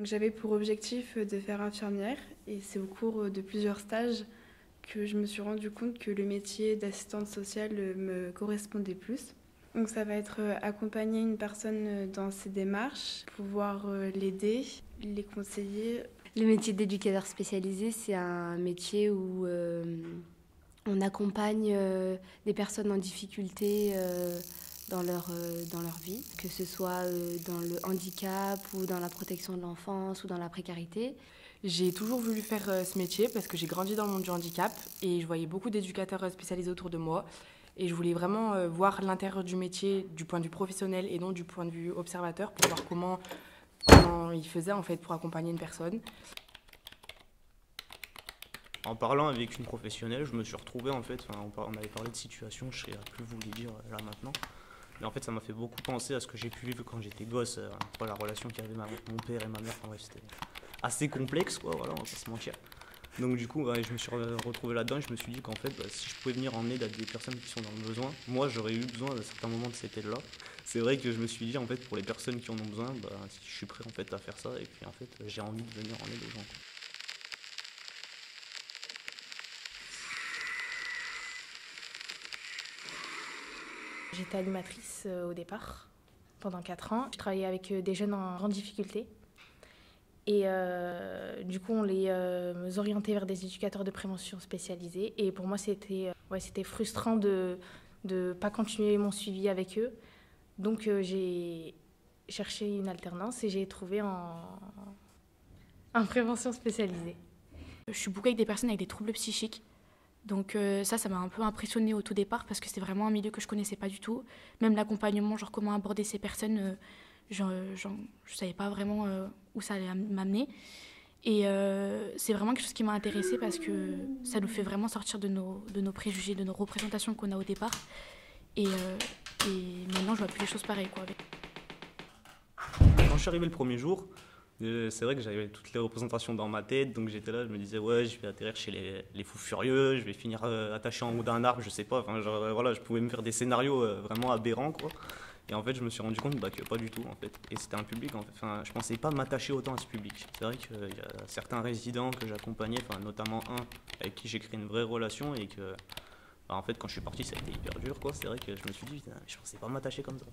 Donc, j'avais pour objectif de faire infirmière et c'est au cours de plusieurs stages que je me suis rendu compte que le métier d'assistante sociale me correspondait plus. Donc ça va être accompagner une personne dans ses démarches, pouvoir l'aider, les conseiller. Le métier d'éducateur spécialisé, c'est un métier où on accompagne des personnes en difficulté dans leur vie, que ce soit dans le handicap ou dans la protection de l'enfance ou dans la précarité. J'ai toujours voulu faire ce métier parce que j'ai grandi dans le monde du handicap et je voyais beaucoup d'éducateurs spécialisés autour de moi. Et je voulais vraiment voir l'intérieur du métier du point de vue professionnel et non du point de vue observateur pour voir comment ils faisaient en fait pour accompagner une personne. En parlant avec une professionnelle, je me suis retrouvé en fait, on avait parlé de situation, je ne sais plus vous les dire là maintenant. Mais en fait, ça m'a fait beaucoup penser à ce que j'ai pu vivre quand j'étais gosse, la relation qu'il y avait mon père et ma mère, c'était assez complexe, quoi, voilà, on va pas se mentir. Donc du coup, je me suis retrouvé là-dedans et je me suis dit qu'en fait, si je pouvais venir en aide à des personnes qui sont dans le besoin, moi j'aurais eu besoin à certains moments de cette aide-là. C'est vrai que je me suis dit, en fait, pour les personnes qui en ont besoin, si je suis prêt en fait à faire ça et puis en fait, j'ai envie de venir en aide aux gens, quoi. J'étais animatrice au départ, pendant 4 ans. Je travaillais avec des jeunes en grande difficulté. Et du coup, on les orientait vers des éducateurs de prévention spécialisés. Et pour moi, c'était frustrant de ne pas continuer mon suivi avec eux. Donc, j'ai cherché une alternance et j'ai trouvé en prévention spécialisée. Je suis beaucoup avec des personnes avec des troubles psychiques. Donc ça m'a un peu impressionnée au tout départ parce que c'était vraiment un milieu que je connaissais pas du tout. Même l'accompagnement, genre comment aborder ces personnes, je savais pas vraiment où ça allait m'amener. Et c'est vraiment quelque chose qui m'a intéressée parce que ça nous fait vraiment sortir de nos préjugés, de nos représentations qu'on a au départ. Et maintenant, je vois plus les choses pareilles, quoi. Quand je suis arrivé le premier jour, c'est vrai que j'avais toutes les représentations dans ma tête, donc j'étais là, je me disais ouais, je vais atterrir chez les fous furieux, je vais finir attaché en haut d'un arbre, je sais pas, enfin genre, voilà, je pouvais me faire des scénarios vraiment aberrants, quoi. Et en fait, je me suis rendu compte que pas du tout, en fait. Et c'était un public, en fait, enfin, je pensais pas m'attacher autant à ce public. C'est vrai qu'il y a certains résidents que j'accompagnais, enfin notamment un avec qui j'ai créé une vraie relation et que, en fait, quand je suis parti, ça a été hyper dur, quoi. C'est vrai que je me suis dit, putain, je pensais pas m'attacher comme ça.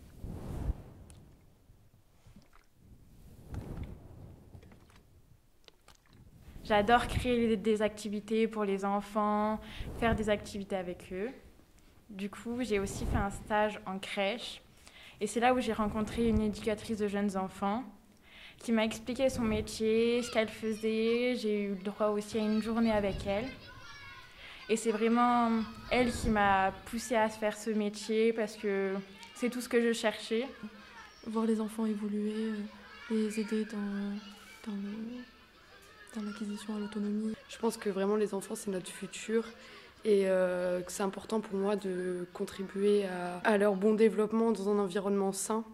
J'adore créer des activités pour les enfants, faire des activités avec eux. Du coup, j'ai aussi fait un stage en crèche. Et c'est là où j'ai rencontré une éducatrice de jeunes enfants qui m'a expliqué son métier, ce qu'elle faisait. J'ai eu le droit aussi à une journée avec elle. Et c'est vraiment elle qui m'a poussée à faire ce métier parce que c'est tout ce que je cherchais. Voir les enfants évoluer, les aider dans l'acquisition à l'autonomie. Je pense que vraiment les enfants, c'est notre futur et que c'est important pour moi de contribuer à leur bon développement dans un environnement sain.